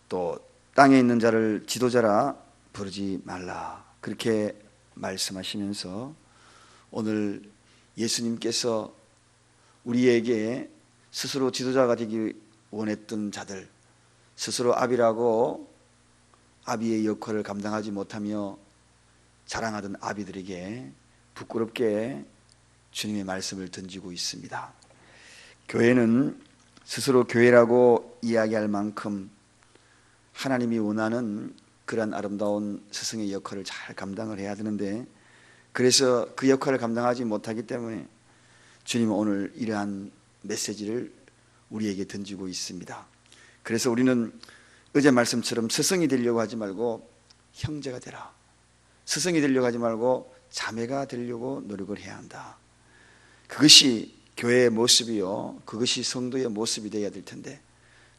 또 땅에 있는 자를 지도자라 부르지 말라, 그렇게 말씀하시면서 오늘 예수님께서 우리에게 스스로 지도자가 되기 원했던 자들, 스스로 아비라고 아비의 역할을 감당하지 못하며 자랑하던 아비들에게 부끄럽게 주님의 말씀을 던지고 있습니다. 교회는 스스로 교회라고 이야기할 만큼 하나님이 원하는 그런 아름다운 스승의 역할을 잘 감당을 해야 되는데, 그래서 그 역할을 감당하지 못하기 때문에 주님은 오늘 이러한 메시지를 우리에게 던지고 있습니다. 그래서 우리는 어제 말씀처럼 스승이 되려고 하지 말고 형제가 되라, 스승이 되려고 하지 말고 자매가 되려고 노력을 해야 한다. 그것이 교회의 모습이요, 그것이 성도의 모습이 되어야 될 텐데,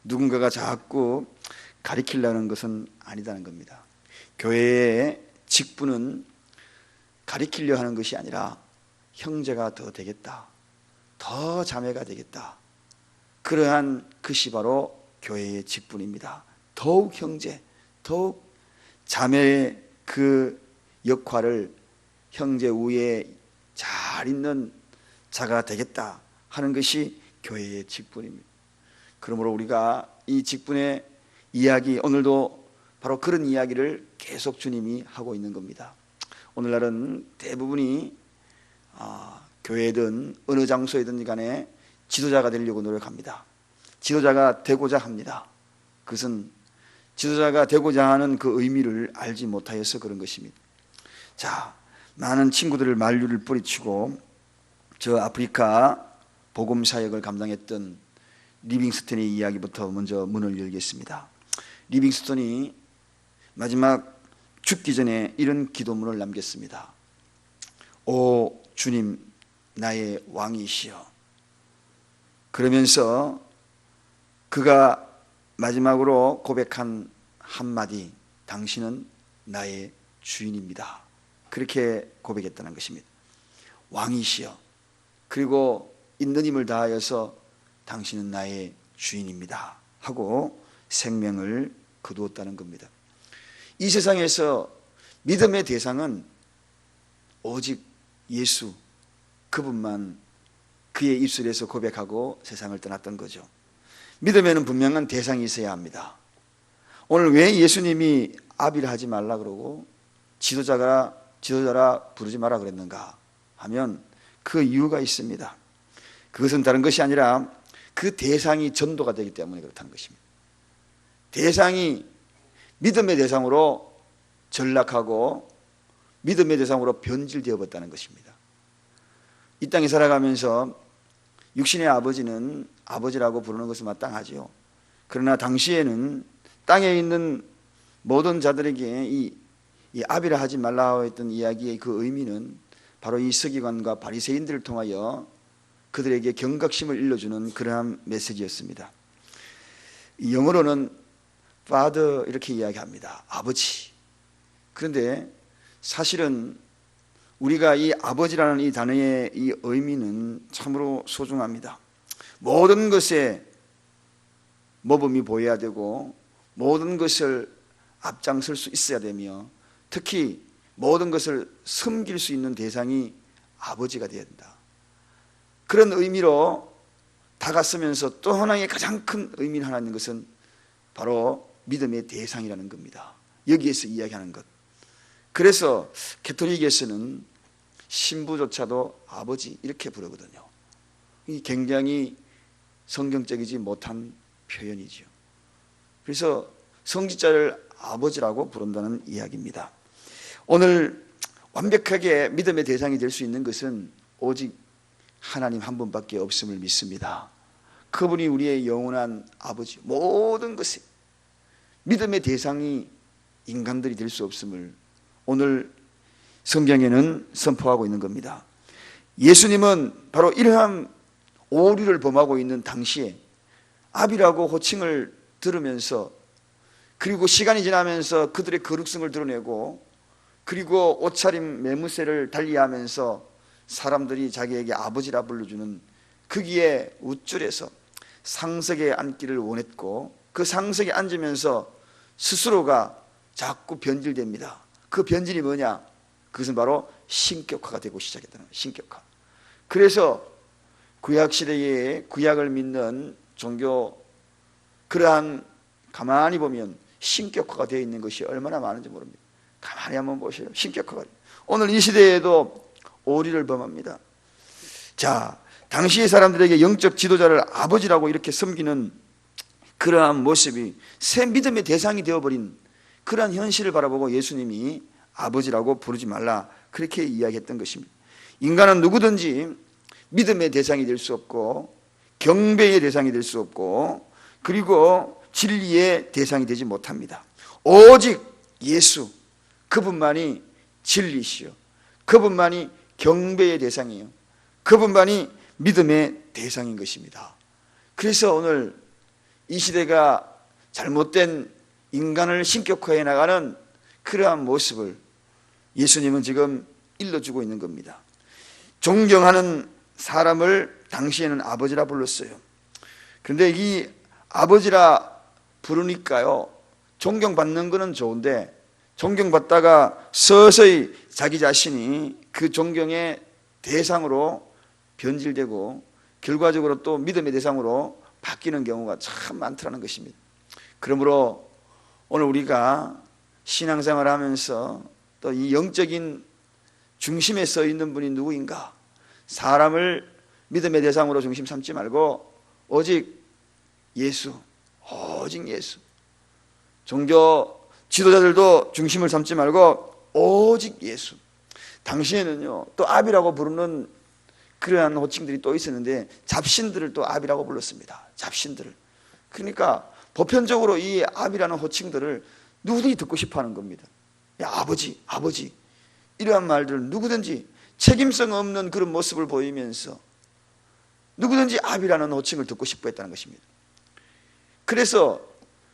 누군가가 자꾸 가리키려는 것은 아니다는 겁니다. 교회의 직분은 가리키려 하는 것이 아니라 형제가 더 되겠다, 더 자매가 되겠다, 그러한 것이 바로 교회의 직분입니다. 더욱 형제, 더욱 자매의 그 역할을 형제 위에 잘 있는 자가 되겠다 하는 것이 교회의 직분입니다. 그러므로 우리가 이 직분의 이야기, 오늘도 바로 그런 이야기를 계속 주님이 하고 있는 겁니다. 오늘날은 대부분이 교회든 어느 장소에든 간에 지도자가 되려고 노력합니다. 지도자가 되고자 합니다. 그것은 지도자가 되고자 하는 그 의미를 알지 못하여서 그런 것입니다. 자, 많은 친구들을 만류를 뿌리치고 저 아프리카 복음 사역을 감당했던 리빙스턴의 이야기부터 먼저 문을 열겠습니다. 리빙스턴이 마지막 죽기 전에 이런 기도문을 남겼습니다. 오 주님, 나의 왕이시여. 그러면서 그가 마지막으로 고백한 한마디, 당신은 나의 주인입니다. 그렇게 고백했다는 것입니다. 왕이시여, 그리고 있는 힘을 다하여서 당신은 나의 주인입니다 하고 생명을 거두었다는 겁니다. 이 세상에서 믿음의 대상은 오직 예수, 그분만 그의 입술에서 고백하고 세상을 떠났던 거죠. 믿음에는 분명한 대상이 있어야 합니다. 오늘 왜 예수님이 아비를 하지 말라 그러고 지도자라 부르지 마라 그랬는가 하면 그 이유가 있습니다. 그것은 다른 것이 아니라 그 대상이 전도가 되기 때문에 그렇다는 것입니다. 대상이 믿음의 대상으로 전락하고 믿음의 대상으로 변질되어 버렸다는 것입니다. 이 땅에 살아가면서 육신의 아버지는 아버지라고 부르는 것은 마땅하지요. 그러나 당시에는 땅에 있는 모든 자들에게 이 아비라 하지 말라 했던 이야기의 그 의미는 바로 이 서기관과 바리새인들을 통하여 그들에게 경각심을 일러주는 그러한 메시지였습니다. 영어로는 Father 이렇게 이야기합니다. 아버지. 그런데 사실은 우리가 이 아버지라는 이 단어의 이 의미는 참으로 소중합니다. 모든 것에 모범이 보여야 되고 모든 것을 앞장설 수 있어야 되며 특히 모든 것을 섬길 수 있는 대상이 아버지가 되어야 된다. 그런 의미로 다가서면서 또 하나의 가장 큰 의미를 하나 있는 것은 바로 믿음의 대상이라는 겁니다. 여기에서 이야기하는 것. 그래서 가톨릭에서는 신부조차도 아버지 이렇게 부르거든요. 이 굉장히 성경적이지 못한 표현이죠. 그래서 성직자를 아버지라고 부른다는 이야기입니다. 오늘 완벽하게 믿음의 대상이 될 수 있는 것은 오직 하나님 한 분밖에 없음을 믿습니다. 그분이 우리의 영원한 아버지, 모든 것에 믿음의 대상이 인간들이 될 수 없음을 오늘 성경에는 선포하고 있는 겁니다. 예수님은 바로 이러한 오류를 범하고 있는 당시에 아비라고 호칭을 들으면서 그리고 시간이 지나면서 그들의 거룩성을 드러내고 그리고 옷차림 매무새를 달리하면서 사람들이 자기에게 아버지라 불러주는 거기에 우쭐해서 상석에 앉기를 원했고 그 상석에 앉으면서 스스로가 자꾸 변질됩니다. 그 변질이 뭐냐? 그것은 바로 신격화가 되고 시작했다는 거예요. 신격화. 그래서 구약시대에 구약을 믿는 종교, 그러한 가만히 보면 신격화가 되어 있는 것이 얼마나 많은지 모릅니다. 가만히 한번 보세요. 신격화가. 오늘 이 시대에도 오리를 범합니다. 자, 당시의 사람들에게 영적 지도자를 아버지라고 이렇게 섬기는 그러한 모습이 새 믿음의 대상이 되어버린 그러한 현실을 바라보고 예수님이 아버지라고 부르지 말라, 그렇게 이야기했던 것입니다. 인간은 누구든지 믿음의 대상이 될 수 없고 경배의 대상이 될 수 없고 그리고 진리의 대상이 되지 못합니다. 오직 예수, 그분만이 진리시요, 그분만이 경배의 대상이에요. 그분만이 믿음의 대상인 것입니다. 그래서 오늘 이 시대가 잘못된 인간을 신격화해 나가는 그러한 모습을 예수님은 지금 일러주고 있는 겁니다. 존경하는 사람을 당시에는 아버지라 불렀어요. 그런데 이 아버지라 부르니까요, 존경받는 것은 좋은데 존경받다가 서서히 자기 자신이 그 존경의 대상으로 변질되고 결과적으로 또 믿음의 대상으로 바뀌는 경우가 참 많더라는 것입니다. 그러므로 오늘 우리가 신앙생활을 하면서 또 이 영적인 중심에 서 있는 분이 누구인가? 사람을 믿음의 대상으로 중심 삼지 말고 오직 예수, 오직 예수. 종교 지도자들도 중심을 삼지 말고 오직 예수. 당시에는요, 또 아비라고 부르는 그러한 호칭들이 또 있었는데 잡신들을 또 아비라고 불렀습니다. 잡신들을. 그러니까 보편적으로 이 아비라는 호칭들을 누구든지 듣고 싶어하는 겁니다. 야, 아버지, 아버지, 이러한 말들을 누구든지 책임성 없는 그런 모습을 보이면서 누구든지 아비라는 호칭을 듣고 싶어 했다는 것입니다. 그래서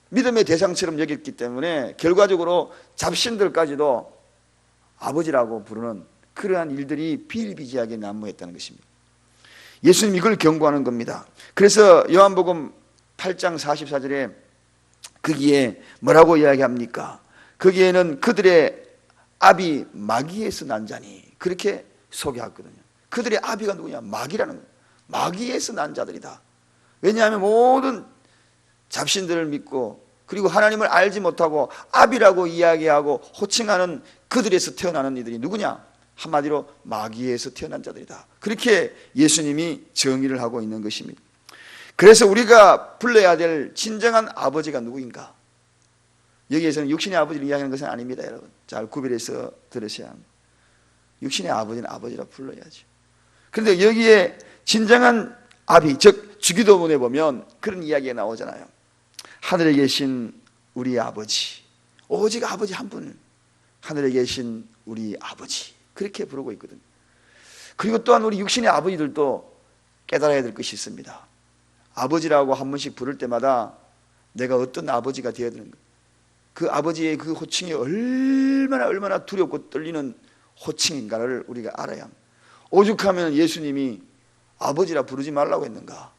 믿음의 대상처럼 여겼기 때문에 결과적으로 잡신들까지도 아버지라고 부르는 그러한 일들이 비일비재하게 난무했다는 것입니다. 예수님 이걸 경고하는 겁니다. 그래서 요한복음 8장 44절에 거기에 뭐라고 이야기합니까? 거기에는 그들의 아비 마귀에서 난 자니, 그렇게 소개하거든요. 그들의 아비가 누구냐? 마귀라는 거예요. 마귀에서 난 자들이다. 왜냐하면 모든 잡신들을 믿고 그리고 하나님을 알지 못하고 아비라고 이야기하고 호칭하는 그들에서 태어나는 이들이 누구냐? 한마디로 마귀에서 태어난 자들이다. 그렇게 예수님이 정의를 하고 있는 것입니다. 그래서 우리가 불러야 될 진정한 아버지가 누구인가? 여기에서는 육신의 아버지를 이야기하는 것은 아닙니다, 여러분. 잘 구별해서 들으셔야 합니다. 육신의 아버지는 아버지라 불러야죠. 그런데 여기에 진정한 아비, 즉 주기도문에 보면 그런 이야기가 나오잖아요. 하늘에 계신 우리 아버지, 오직 아버지 한 분을, 하늘에 계신 우리 아버지, 그렇게 부르고 있거든요. 그리고 또한 우리 육신의 아버지들도 깨달아야 될 것이 있습니다. 아버지라고 한 번씩 부를 때마다 내가 어떤 아버지가 되어야 되는 거예요. 그 아버지의 그 호칭이 얼마나 두렵고 떨리는 호칭인가를 우리가 알아야 합니다. 오죽하면 예수님이 아버지라 부르지 말라고 했는가?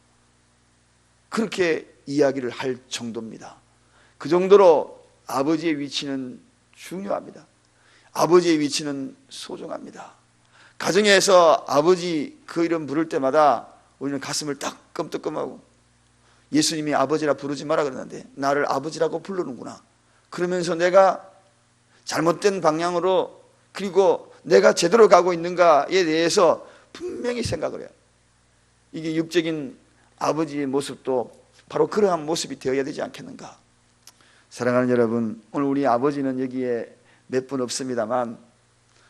그렇게 이야기를 할 정도입니다. 그 정도로 아버지의 위치는 중요합니다. 아버지의 위치는 소중합니다. 가정에서 아버지 그 이름 부를 때마다 우리는 가슴을 딱 끔떡끔하고, 예수님이 아버지라 부르지 마라 그러는데 나를 아버지라고 부르는구나. 그러면서 내가 잘못된 방향으로, 그리고 내가 제대로 가고 있는가에 대해서 분명히 생각을 해요. 이게 육적인 아버지의 모습도 바로 그러한 모습이 되어야 되지 않겠는가? 사랑하는 여러분, 오늘 우리 아버지는 여기에 몇 분 없습니다만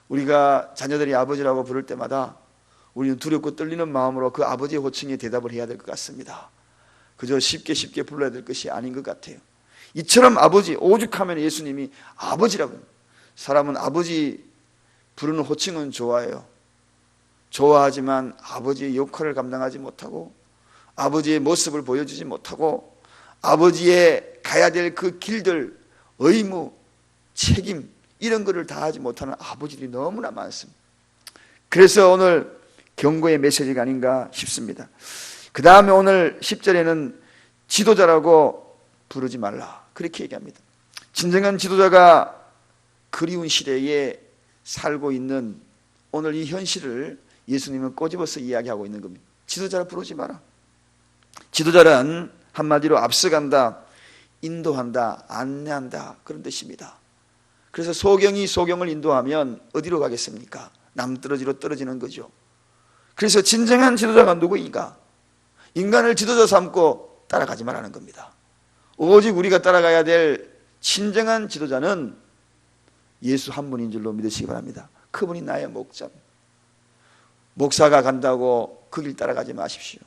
우리가 자녀들이 아버지라고 부를 때마다 우리는 두렵고 떨리는 마음으로 그 아버지의 호칭에 대답을 해야 될 것 같습니다. 그저 쉽게 불러야 될 것이 아닌 것 같아요. 이처럼 아버지, 오죽하면 예수님이 아버지라고 합니다. 사람은 아버지 부르는 호칭은 좋아해요. 좋아하지만 아버지의 역할을 감당하지 못하고 아버지의 모습을 보여주지 못하고 아버지의 가야 될 그 길들, 의무, 책임, 이런 것을 다하지 못하는 아버지들이 너무나 많습니다. 그래서 오늘 경고의 메시지가 아닌가 싶습니다. 그 다음에 오늘 10절에는 지도자라고 부르지 말라, 그렇게 얘기합니다. 진정한 지도자가 그리운 시대에 살고 있는 오늘 이 현실을 예수님은 꼬집어서 이야기하고 있는 겁니다. 지도자를 부르지 마라. 지도자란 한마디로 앞서간다, 인도한다, 안내한다, 그런 뜻입니다. 그래서 소경이 소경을 인도하면 어디로 가겠습니까? 남떨어지로 떨어지는 거죠. 그래서 진정한 지도자가 누구인가? 인간을 지도자 삼고 따라가지 말라는 겁니다. 오직 우리가 따라가야 될 진정한 지도자는 예수 한 분인 줄로 믿으시기 바랍니다. 그분이 나의 목자. 목사가 간다고 그 길 따라가지 마십시오.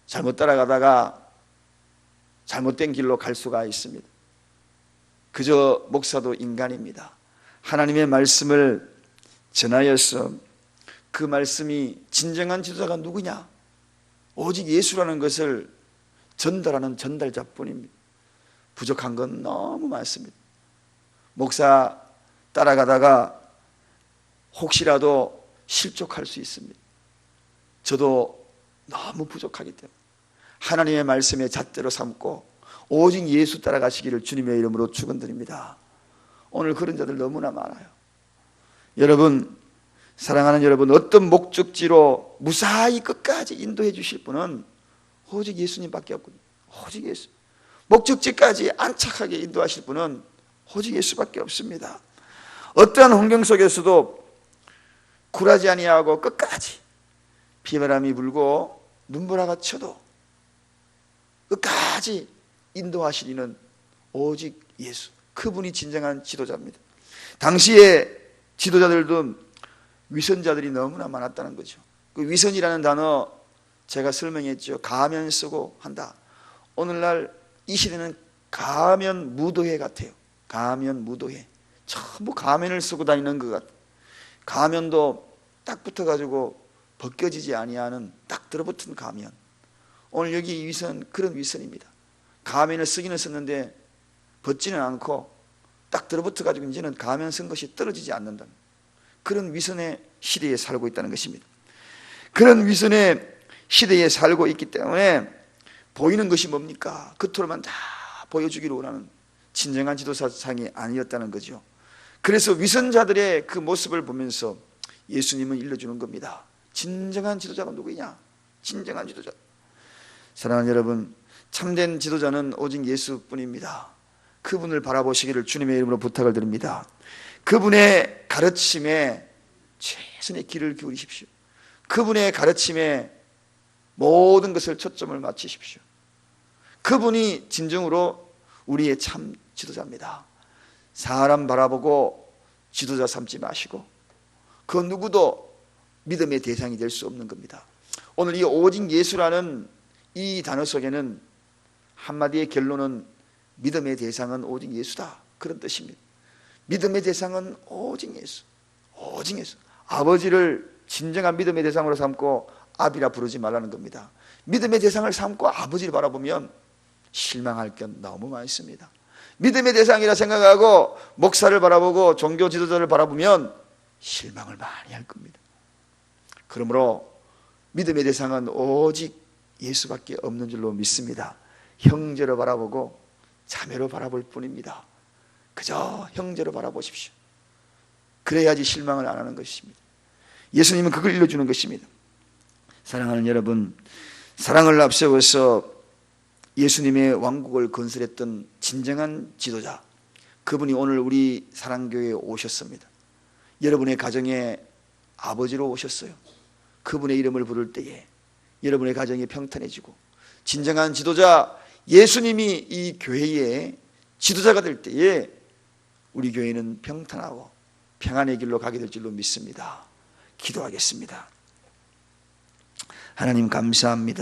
잘못 따라가다가 잘못된 길로 갈 수가 있습니다. 그저 목사도 인간입니다. 하나님의 말씀을 전하여서 그 말씀이 진정한 지도자가 누구냐? 오직 예수라는 것을 전달하는 전달자뿐입니다. 부족한 건 너무 많습니다. 목사 따라가다가 혹시라도 실족할 수 있습니다. 저도 너무 부족하기 때문에 하나님의 말씀에 잣대로 삼고 오직 예수 따라가시기를 주님의 이름으로 축원드립니다. 오늘 그런 자들 너무나 많아요. 여러분, 사랑하는 여러분, 어떤 목적지로 무사히 끝까지 인도해 주실 분은 오직 예수님밖에 없거든요. 오직 예수. 목적지까지 안착하게 인도하실 분은 오직 예수밖에 없습니다. 어떠한 환경 속에서도 굴하지 아니하고 끝까지 비바람이 불고 눈보라가 쳐도 끝까지 인도하시리는 오직 예수. 그분이 진정한 지도자입니다. 당시에 지도자들도 위선자들이 너무나 많았다는 거죠. 그 위선이라는 단어 제가 설명했죠. 가면 쓰고 한다. 오늘날 이 시대는 가면 무도회 같아요. 가면 무도회. 전부 가면을 쓰고 다니는 것 같아요. 가면도 딱 붙어가지고 벗겨지지 아니하는 딱 들어붙은 가면. 오늘 여기 이 위선 그런 위선입니다. 가면을 쓰기는 썼는데 벗지는 않고 딱 들어붙어가지고 이제는 가면 쓴 것이 떨어지지 않는다. 그런 위선의 시대에 살고 있다는 것입니다. 그런 위선의 시대에 살고 있기 때문에 보이는 것이 뭡니까? 겉으로만 다 보여주기를 원하는 진정한 지도자상이 아니었다는 거죠. 그래서 위선자들의 그 모습을 보면서 예수님은 일러주는 겁니다. 진정한 지도자가 누구냐? 진정한 지도자. 사랑하는 여러분, 참된 지도자는 오직 예수뿐입니다. 그분을 바라보시기를 주님의 이름으로 부탁을 드립니다. 그분의 가르침에 최선의 귀를 기울이십시오. 그분의 가르침에 모든 것을 초점을 맞추십시오. 그분이 진정으로 우리의 참 지도자입니다. 사람 바라보고 지도자 삼지 마시고 그 누구도 믿음의 대상이 될 수 없는 겁니다. 오늘 이 오직 예수라는 이 단어 속에는 한마디의 결론은 믿음의 대상은 오직 예수다, 그런 뜻입니다. 믿음의 대상은 오직 예수. 오직 예수. 아버지를 진정한 믿음의 대상으로 삼고 아비라 부르지 말라는 겁니다. 믿음의 대상을 삼고 아버지를 바라보면 실망할 게 너무 많습니다. 믿음의 대상이라 생각하고 목사를 바라보고 종교 지도자를 바라보면 실망을 많이 할 겁니다. 그러므로 믿음의 대상은 오직 예수밖에 없는 줄로 믿습니다. 형제로 바라보고 자매로 바라볼 뿐입니다. 그저 형제로 바라보십시오. 그래야지 실망을 안 하는 것입니다. 예수님은 그걸 일러주는 것입니다. 사랑하는 여러분, 사랑을 앞세워서 예수님의 왕국을 건설했던 진정한 지도자, 그분이 오늘 우리 사랑교회에 오셨습니다. 여러분의 가정에 아버지로 오셨어요. 그분의 이름을 부를 때에 여러분의 가정이 평탄해지고 진정한 지도자 예수님이 이 교회의 지도자가 될 때에 우리 교회는 평탄하고 평안의 길로 가게 될 줄로 믿습니다. 기도하겠습니다. 하나님 감사합니다.